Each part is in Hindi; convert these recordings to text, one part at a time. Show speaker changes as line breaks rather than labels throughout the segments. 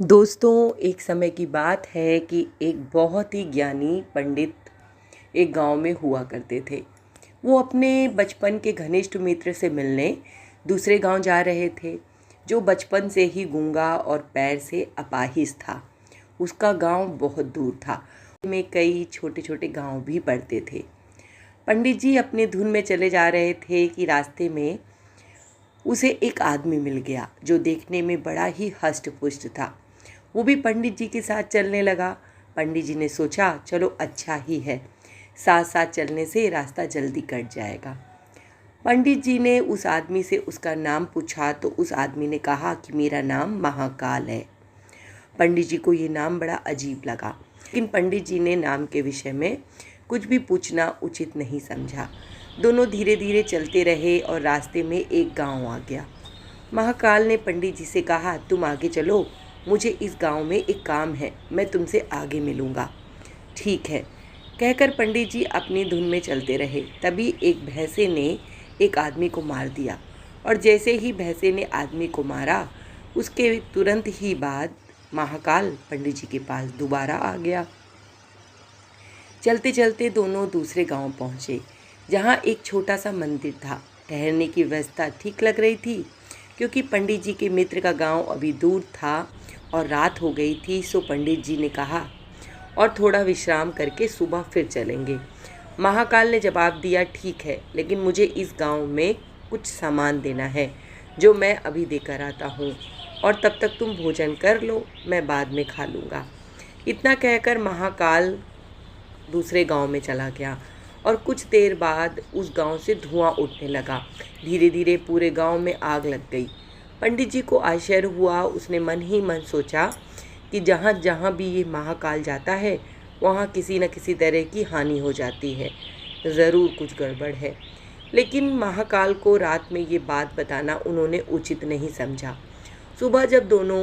दोस्तों, एक समय की बात है कि एक बहुत ही ज्ञानी पंडित एक गांव में हुआ करते थे। वो अपने बचपन के घनिष्ठ मित्र से मिलने दूसरे गांव जा रहे थे, जो बचपन से ही गूंगा और पैर से अपाहिज था। उसका गांव बहुत दूर था, में कई छोटे छोटे गांव भी पड़ते थे। पंडित जी अपने धुन में चले जा रहे थे कि रास्ते में उसे एक आदमी मिल गया, जो देखने में बड़ा ही हष्ट पुष्ट था। वो भी पंडित जी के साथ चलने लगा। पंडित जी ने सोचा, चलो अच्छा ही है, साथ साथ चलने से रास्ता जल्दी कट जाएगा। पंडित जी ने उस आदमी से उसका नाम पूछा तो उस आदमी ने कहा कि मेरा नाम महाकाल है। पंडित जी को ये नाम बड़ा अजीब लगा, लेकिन पंडित जी ने नाम के विषय में कुछ भी पूछना उचित नहीं समझा। दोनों धीरे धीरे चलते रहे और रास्ते में एक गांव आ गया। महाकाल ने पंडित जी से कहा, तुम आगे चलो, मुझे इस गांव में एक काम है, मैं तुमसे आगे मिलूँगा। ठीक है, कहकर पंडित जी अपनी धुन में चलते रहे। तभी एक भैंसे ने एक आदमी को मार दिया, और जैसे ही भैंसे ने आदमी को मारा, उसके तुरंत ही बाद महाकाल पंडित जी के पास दोबारा आ गया। चलते चलते दोनों दूसरे गांव पहुँचे, जहाँ एक छोटा सा मंदिर था। ठहरने की व्यवस्था ठीक लग रही थी, क्योंकि पंडित जी के मित्र का गांव अभी दूर था और रात हो गई थी। सो पंडित जी ने कहा, और थोड़ा विश्राम करके सुबह फिर चलेंगे। महाकाल ने जवाब दिया, ठीक है, लेकिन मुझे इस गांव में कुछ सामान देना है, जो मैं अभी देकर आता हूँ, और तब तक तुम भोजन कर लो, मैं बाद में खा लूँगा। इतना कहकर महाकाल दूसरे गांव में चला गया, और कुछ देर बाद उस गांव से धुआं उठने लगा। धीरे धीरे पूरे गांव में आग लग गई। पंडित जी को आश्चर्य हुआ। उसने मन ही मन सोचा कि जहाँ जहाँ भी ये महाकाल जाता है, वहाँ किसी न किसी तरह की हानि हो जाती है, ज़रूर कुछ गड़बड़ है। लेकिन महाकाल को रात में ये बात बताना उन्होंने उचित नहीं समझा। सुबह जब दोनों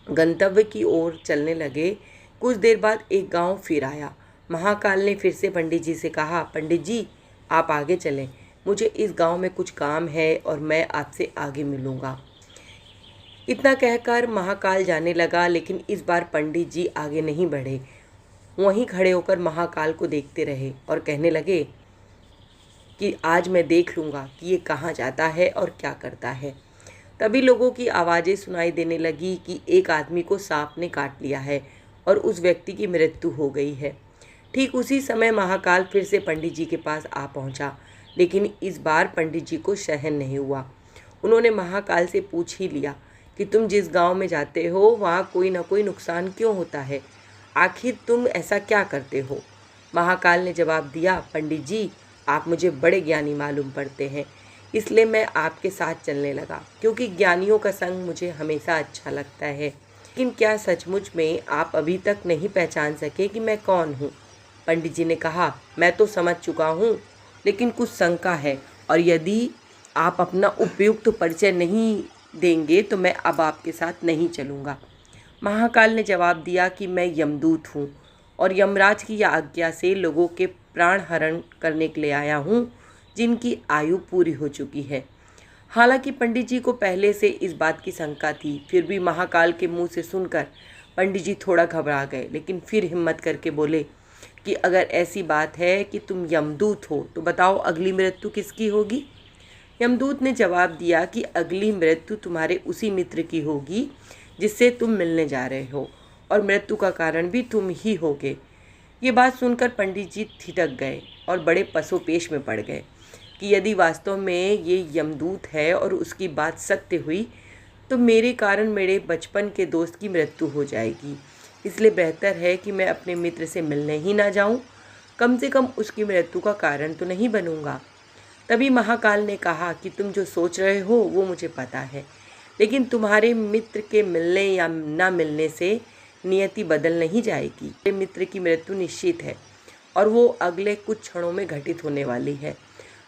गंतव्य की ओर चलने लगे, कुछ देर बाद एक गांव फिर आया। महाकाल ने फिर से पंडित जी से कहा, पंडित जी आप आगे चलें, मुझे इस गांव में कुछ काम है और मैं आपसे आगे मिलूँगा। इतना कहकर महाकाल जाने लगा, लेकिन इस बार पंडित जी आगे नहीं बढ़े। वहीं खड़े होकर महाकाल को देखते रहे और कहने लगे कि आज मैं देख लूँगा कि ये कहाँ जाता है और क्या करता है। तभी लोगों की आवाज़ें सुनाई देने लगी कि एक आदमी को सांप ने काट लिया है और उस व्यक्ति की मृत्यु हो गई है। ठीक उसी समय महाकाल फिर से पंडित जी के पास आ पहुंचा, लेकिन इस बार पंडित जी को सहन नहीं हुआ। उन्होंने महाकाल से पूछ ही लिया कि तुम जिस गांव में जाते हो, वहाँ कोई ना कोई नुकसान क्यों होता है, आखिर तुम ऐसा क्या करते हो। महाकाल ने जवाब दिया, पंडित जी आप मुझे बड़े ज्ञानी मालूम पड़ते हैं, इसलिए मैं आपके साथ चलने लगा, क्योंकि ज्ञानियों का संग मुझे हमेशा अच्छा लगता है। लेकिन क्या सचमुच में आप अभी तक नहीं पहचान सके कि मैं कौन हूँ। पंडित जी ने कहा, मैं तो समझ चुका हूँ, लेकिन कुछ शंका है, और यदि आप अपना उपयुक्त परिचय नहीं देंगे तो मैं अब आपके साथ नहीं चलूँगा। महाकाल ने जवाब दिया कि मैं यमदूत हूँ, और यमराज की आज्ञा से लोगों के प्राण हरण करने के लिए आया हूँ, जिनकी आयु पूरी हो चुकी है। हालांकि पंडित जी को पहले से इस बात की शंका थी, फिर भी महाकाल के मुंह से सुनकर पंडित जी थोड़ा घबरा गए, लेकिन फिर हिम्मत करके बोले कि अगर ऐसी बात है कि तुम यमदूत हो तो बताओ अगली मृत्यु किसकी होगी। यमदूत ने जवाब दिया कि अगली मृत्यु तुम्हारे उसी मित्र की होगी जिससे तुम मिलने जा रहे हो, और मृत्यु का कारण भी तुम ही होगे। ये बात सुनकर पंडित जी ठिठक गए और बड़े पसोपेश में पड़ गए कि यदि वास्तव में ये यमदूत है और उसकी बात सत्य हुई, तो मेरे कारण मेरे बचपन के दोस्त की मृत्यु हो जाएगी। इसलिए बेहतर है कि मैं अपने मित्र से मिलने ही ना जाऊं, कम से कम उसकी मृत्यु का कारण तो नहीं बनूंगा। तभी महाकाल ने कहा कि तुम जो सोच रहे हो वो मुझे पता है, लेकिन तुम्हारे मित्र के मिलने या ना मिलने से नियति बदल नहीं जाएगी। मेरे मित्र की मृत्यु निश्चित है, और वो अगले कुछ क्षणों में घटित होने वाली है।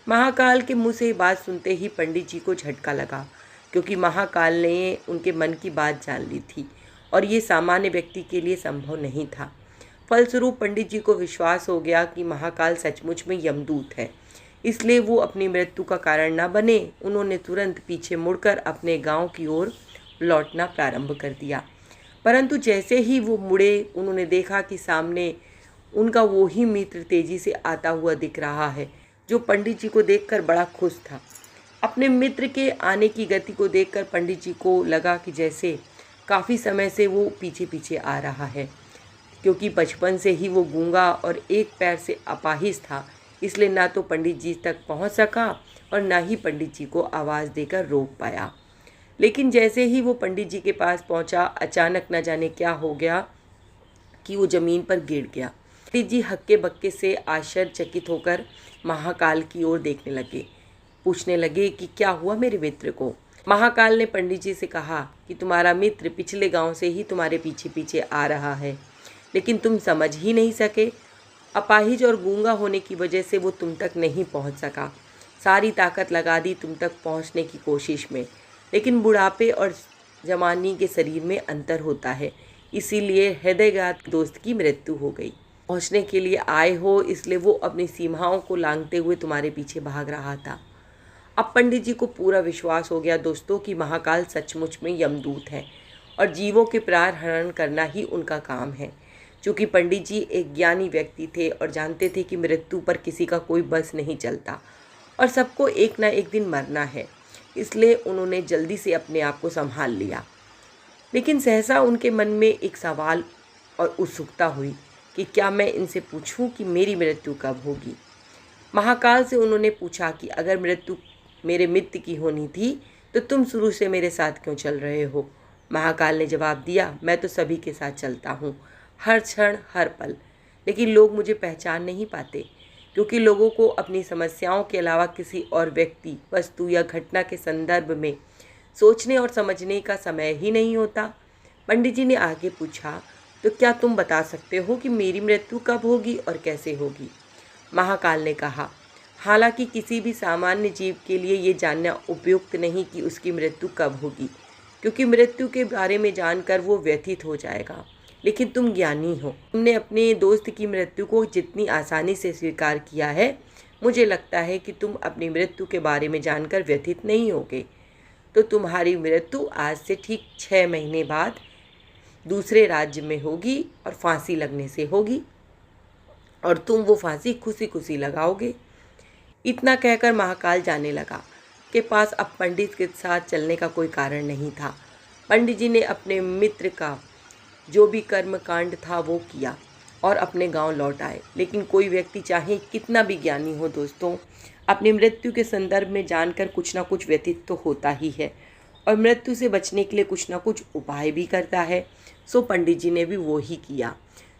महाकाल के मुंह से ये बात सुनते ही पंडित जी को झटका लगा, क्योंकि महाकाल ने उनके मन की बात जान ली थी, और ये सामान्य व्यक्ति के लिए संभव नहीं था। फलस्वरूप पंडित जी को विश्वास हो गया कि महाकाल सचमुच में यमदूत है, इसलिए वो अपनी मृत्यु का कारण न बने। उन्होंने तुरंत पीछे मुड़कर अपने गांव की ओर लौटना प्रारंभ कर दिया। परंतु जैसे ही वो मुड़े उन्होंने देखा कि सामने उनका वो ही मित्र तेजी से आता हुआ दिख रहा है, जो पंडित जी को देखकर बड़ा खुश था। अपने मित्र के आने की गति को देखकर पंडित जी को लगा कि जैसे काफ़ी समय से वो पीछे पीछे आ रहा है। क्योंकि बचपन से ही वो गूंगा और एक पैर से अपाहिज था, इसलिए ना तो पंडित जी तक पहुंच सका और ना ही पंडित जी को आवाज़ देकर रोक पाया। लेकिन जैसे ही वो पंडित जी के पास पहुंचा, अचानक न जाने क्या हो गया कि वो ज़मीन पर गिर गया। पंडित जी हक्के बक्के से आश्चर्यचकित होकर महाकाल की ओर देखने लगे। पूछने लगे कि क्या हुआ मेरे मित्र को। महाकाल ने पंडित जी से कहा कि तुम्हारा मित्र पिछले गांव से ही तुम्हारे पीछे पीछे आ रहा है, लेकिन तुम समझ ही नहीं सके। अपाहिज और गूंगा होने की वजह से वो तुम तक नहीं पहुंच सका। सारी ताकत लगा दी तुम तक पहुंचने की कोशिश में, लेकिन बुढ़ापे और जवानी के शरीर में अंतर होता है, इसीलिए हृदयघात दोस्त की मृत्यु हो गई। पहुंचने के लिए आए हो, इसलिए वो अपनी सीमाओं को लांघते हुए तुम्हारे पीछे भाग रहा था। अब पंडित जी को पूरा विश्वास हो गया दोस्तों कि महाकाल सचमुच में यमदूत है और जीवों के प्राण हरण करना ही उनका काम है। चूँकि पंडित जी एक ज्ञानी व्यक्ति थे और जानते थे कि मृत्यु पर किसी का कोई बस नहीं चलता और सबको एक ना एक दिन मरना है, इसलिए उन्होंने जल्दी से अपने आप को संभाल लिया। लेकिन सहसा उनके मन में एक सवाल और उत्सुकता हुई कि क्या मैं इनसे पूछूं कि मेरी मृत्यु कब होगी। महाकाल से उन्होंने पूछा कि अगर मृत्यु मेरे मित्र की होनी थी तो तुम शुरू से मेरे साथ क्यों चल रहे हो। महाकाल ने जवाब दिया, मैं तो सभी के साथ चलता हूँ, हर क्षण हर पल, लेकिन लोग मुझे पहचान नहीं पाते, क्योंकि लोगों को अपनी समस्याओं के अलावा किसी और व्यक्ति, वस्तु या घटना के संदर्भ में सोचने और समझने का समय ही नहीं होता। पंडित जी ने आगे पूछा, तो क्या तुम बता सकते हो कि मेरी मृत्यु कब होगी और कैसे होगी। महाकाल ने कहा, हालांकि किसी भी सामान्य जीव के लिए ये जानना उपयुक्त नहीं कि उसकी मृत्यु कब होगी, क्योंकि मृत्यु के बारे में जानकर वो व्यथित हो जाएगा। लेकिन तुम ज्ञानी हो, तुमने अपने दोस्त की मृत्यु को जितनी आसानी से स्वीकार किया है, मुझे लगता है कि तुम अपनी मृत्यु के बारे में जानकर व्यथित नहीं होगे। तो तुम्हारी मृत्यु आज से ठीक 6 महीने बाद दूसरे राज्य में होगी और फांसी लगने से होगी, और तुम वो फांसी खुशी खुशी लगाओगे। इतना कहकर महाकाल जाने लगा के पास अब पंडित के साथ चलने का कोई कारण नहीं था। पंडित जी ने अपने मित्र का जो भी कर्म कांड था वो किया और अपने गांव लौट आए। लेकिन कोई व्यक्ति चाहे कितना भी ज्ञानी हो दोस्तों, अपनी मृत्यु के संदर्भ में जानकर कुछ ना कुछ व्यतीत तो होता ही है और मृत्यु से बचने के लिए कुछ ना कुछ उपाय भी करता है। सो पंडित जी ने भी वो ही किया।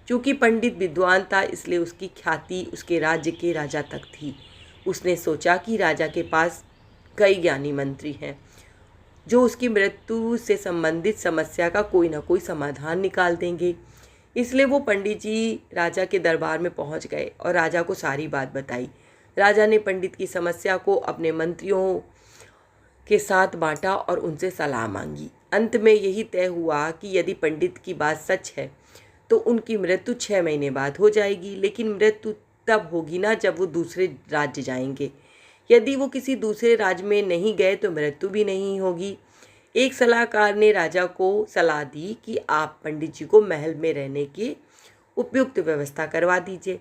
चूँकि पंडित विद्वान था, इसलिए उसकी ख्याति उसके राज्य के राजा तक थी। उसने सोचा कि राजा के पास कई ज्ञानी मंत्री हैं जो उसकी मृत्यु से संबंधित समस्या का कोई ना कोई समाधान निकाल देंगे। इसलिए वो पंडित जी राजा के दरबार में पहुंच गए और राजा को सारी बात बताई। राजा ने पंडित की समस्या को अपने मंत्रियों के साथ बांटा और उनसे सलाह मांगी। अंत में यही तय हुआ कि यदि पंडित की बात सच है तो उनकी मृत्यु 6 महीने बाद हो जाएगी, लेकिन मृत्यु तब होगी ना जब वो दूसरे राज्य जाएंगे। यदि वो किसी दूसरे राज्य में नहीं गए तो मृत्यु भी नहीं होगी। एक सलाहकार ने राजा को सलाह दी कि आप पंडित जी को महल में रहने की उपयुक्त व्यवस्था करवा दीजिए।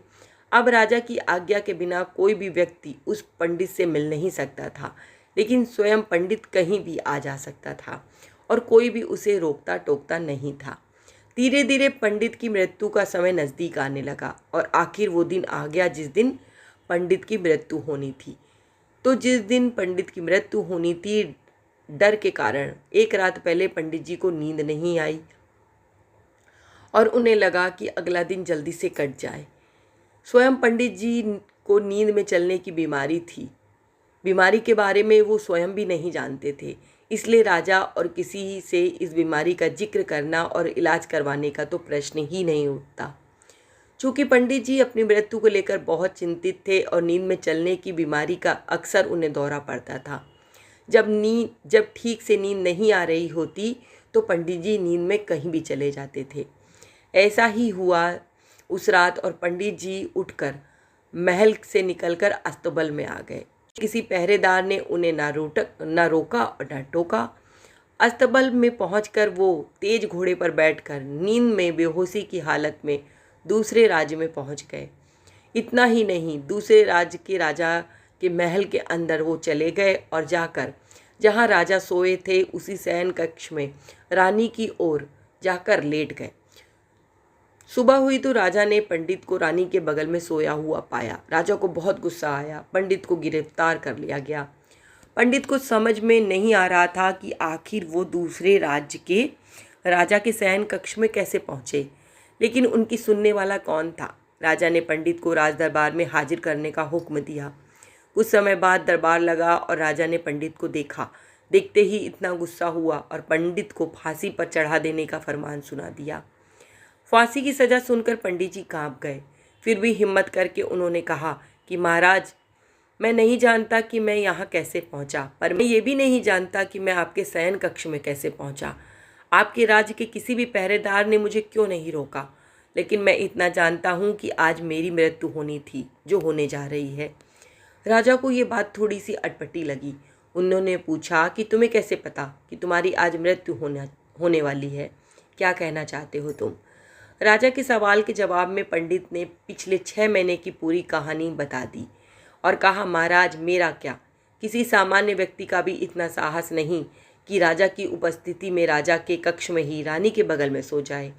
अब राजा की आज्ञा के बिना कोई भी व्यक्ति उस पंडित से मिल नहीं सकता था, लेकिन स्वयं पंडित कहीं भी आ जा सकता था और कोई भी उसे रोकता टोकता नहीं था। धीरे धीरे पंडित की मृत्यु का समय नज़दीक आने लगा और आखिर वो दिन आ गया जिस दिन पंडित की मृत्यु होनी थी। तो जिस दिन पंडित की मृत्यु होनी थी, डर के कारण एक रात पहले पंडित जी को नींद नहीं आई और उन्हें लगा कि अगला दिन जल्दी से कट जाए। स्वयं पंडित जी को नींद में चलने की बीमारी थी। बीमारी के बारे में वो स्वयं भी नहीं जानते थे, इसलिए राजा और किसी से इस बीमारी का जिक्र करना और इलाज करवाने का तो प्रश्न ही नहीं उठता। चूँकि पंडित जी अपनी मृत्यु को लेकर बहुत चिंतित थे और नींद में चलने की बीमारी का अक्सर उन्हें दौरा पड़ता था। जब ठीक से नींद नहीं आ रही होती तो पंडित जी नींद में कहीं भी चले जाते थे। ऐसा ही हुआ उस रात और पंडित जी उठकर महल से निकलकर अस्तबल में आ गए। किसी पहरेदार ने उन्हें ना रोका और ना टोका अस्तबल में पहुंचकर वो तेज घोड़े पर बैठकर नींद में बेहोशी की हालत में दूसरे राज्य में पहुंच गए। इतना ही नहीं, दूसरे राज्य के राजा के महल के अंदर वो चले गए और जाकर जहाँ राजा सोए थे उसी शयन कक्ष में रानी की ओर जाकर लेट गए। सुबह हुई तो राजा ने पंडित को रानी के बगल में सोया हुआ पाया। राजा को बहुत गुस्सा आया। पंडित को गिरफ्तार कर लिया गया। पंडित को समझ में नहीं आ रहा था कि आखिर वो दूसरे राज्य के राजा के शयन कक्ष में कैसे पहुँचे, लेकिन उनकी सुनने वाला कौन था। राजा ने पंडित को राज दरबार में हाजिर करने का हुक्म दिया। कुछ समय बाद दरबार लगा और राजा ने पंडित को देखा। देखते ही इतना गुस्सा हुआ और पंडित को फांसी पर चढ़ा देने का फरमान सुना दिया। फांसी की सज़ा सुनकर पंडित जी कांप गए। फिर भी हिम्मत करके उन्होंने कहा कि महाराज, मैं नहीं जानता कि मैं यहाँ कैसे पहुँचा, पर मैं ये भी नहीं जानता कि मैं आपके शयन कक्ष में कैसे पहुँचा। आपके राज्य के किसी भी पहरेदार ने मुझे क्यों नहीं रोका, लेकिन मैं इतना जानता हूँ कि आज मेरी मृत्यु होनी थी, जो होने जा रही है। राजा को ये बात थोड़ी सी अटपटी लगी। उन्होंने पूछा कि तुम्हें कैसे पता कि तुम्हारी आज मृत्यु होने वाली है, क्या कहना चाहते हो तुम। राजा के सवाल के जवाब में पंडित ने पिछले 6 महीने की पूरी कहानी बता दी और कहा, महाराज, मेरा क्या, किसी सामान्य व्यक्ति का भी इतना साहस नहीं कि राजा की उपस्थिति में राजा के कक्ष में ही रानी के बगल में सो जाए।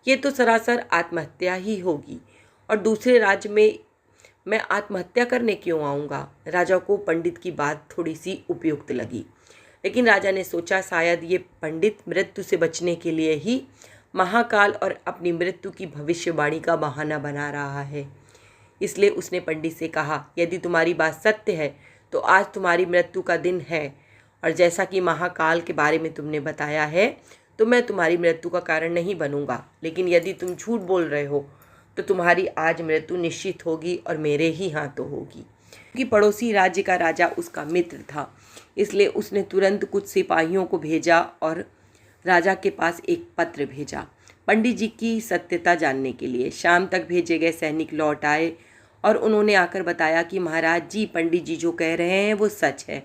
ये तो सरासर आत्महत्या ही होगी, और दूसरे राज्य में मैं आत्महत्या करने क्यों आऊँगा। राजा को पंडित की बात थोड़ी सी उपयुक्त लगी, लेकिन राजा ने सोचा शायद ये पंडित मृत्यु से बचने के लिए ही महाकाल और अपनी मृत्यु की भविष्यवाणी का बहाना बना रहा है। इसलिए उसने पंडित से कहा, यदि तुम्हारी बात सत्य है तो आज तुम्हारी मृत्यु का दिन है, और जैसा कि महाकाल के बारे में तुमने बताया है तो मैं तुम्हारी मृत्यु का कारण नहीं बनूंगा, लेकिन यदि तुम झूठ बोल रहे हो तो तुम्हारी आज मृत्यु निश्चित होगी और मेरे ही हाथों होगी। क्योंकि पड़ोसी राज्य का राजा उसका मित्र था, इसलिए उसने तुरंत कुछ सिपाहियों को भेजा और राजा के पास एक पत्र भेजा पंडित जी की सत्यता जानने के लिए। शाम तक भेजे गए सैनिक लौट आए और उन्होंने आकर बताया कि महाराज जी, पंडित जी जो कह रहे हैं वो सच है।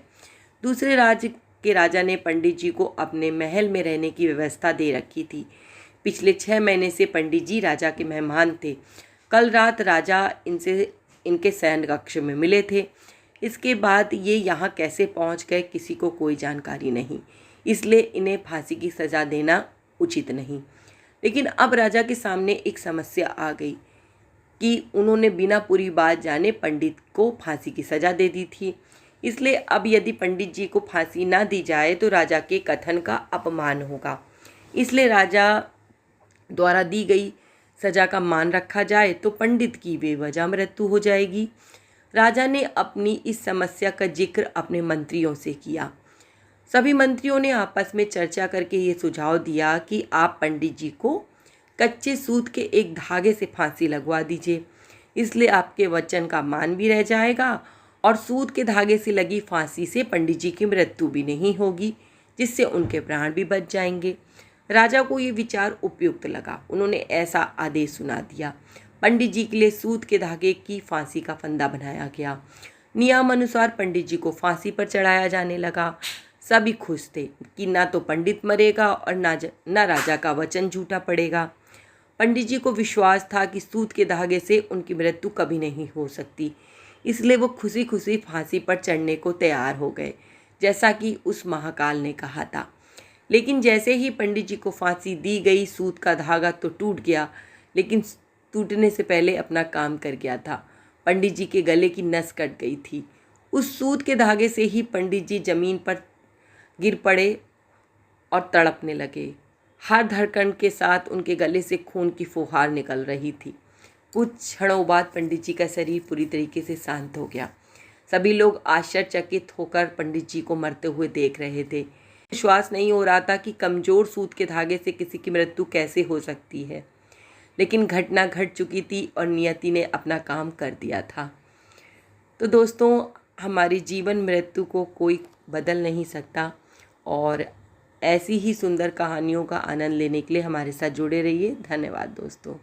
दूसरे राज्य के राजा ने पंडित जी को अपने महल में रहने की व्यवस्था दे रखी थी। पिछले 6 महीने से पंडित जी राजा के मेहमान थे। कल रात राजा इनसे इनके शयन कक्ष में मिले थे। इसके बाद ये यहाँ कैसे पहुँच गए किसी को कोई जानकारी नहीं, इसलिए इन्हें फांसी की सज़ा देना उचित नहीं। लेकिन अब राजा के सामने एक समस्या आ गई कि उन्होंने बिना पूरी बात जाने पंडित को फांसी की सज़ा दे दी थी। इसलिए अब यदि पंडित जी को फांसी ना दी जाए तो राजा के कथन का अपमान होगा। इसलिए राजा द्वारा दी गई सज़ा का मान रखा जाए तो पंडित की बेवजह मृत्यु हो जाएगी। राजा ने अपनी इस समस्या का जिक्र अपने मंत्रियों से किया। सभी मंत्रियों ने आपस में चर्चा करके ये सुझाव दिया कि आप पंडित जी को कच्चे सूत के एक धागे से फांसी लगवा दीजिए, इसलिए आपके वचन का मान भी रह जाएगा और सूत के धागे से लगी फांसी से पंडित जी की मृत्यु भी नहीं होगी, जिससे उनके प्राण भी बच जाएंगे। राजा को ये विचार उपयुक्त लगा। उन्होंने ऐसा आदेश सुना दिया। पंडित जी के लिए सूत के धागे की फांसी का फंदा बनाया गया। नियमानुसार पंडित जी को फांसी पर चढ़ाया जाने लगा। सभी खुश थे कि ना तो पंडित मरेगा और ना राजा का वचन झूठा पड़ेगा। पंडित जी को विश्वास था कि सूत के धागे से उनकी मृत्यु कभी नहीं हो सकती, इसलिए वो खुशी खुशी फांसी पर चढ़ने को तैयार हो गए, जैसा कि उस महाकाल ने कहा था। लेकिन जैसे ही पंडित जी को फांसी दी गई, सूत का धागा तो टूट गया, लेकिन टूटने से पहले अपना काम कर गया था। पंडित जी के गले की नस कट गई थी। उस सूत के धागे से ही पंडित जी जमीन पर गिर पड़े और तड़पने लगे। हर धड़कन के साथ उनके गले से खून की फुहार निकल रही थी। कुछ क्षणों बाद पंडित जी का शरीर पूरी तरीके से शांत हो गया। सभी लोग आश्चर्यचकित होकर पंडित जी को मरते हुए देख रहे थे। विश्वास नहीं हो रहा था कि कमज़ोर सूत के धागे से किसी की मृत्यु कैसे हो सकती है, लेकिन घटना घट चुकी थी और नियति ने अपना काम कर दिया था। तो दोस्तों, हमारी जीवन मृत्यु को कोई बदल नहीं सकता, और ऐसी ही सुंदर कहानियों का आनंद लेने के लिए हमारे साथ जुड़े रहिए। धन्यवाद दोस्तों।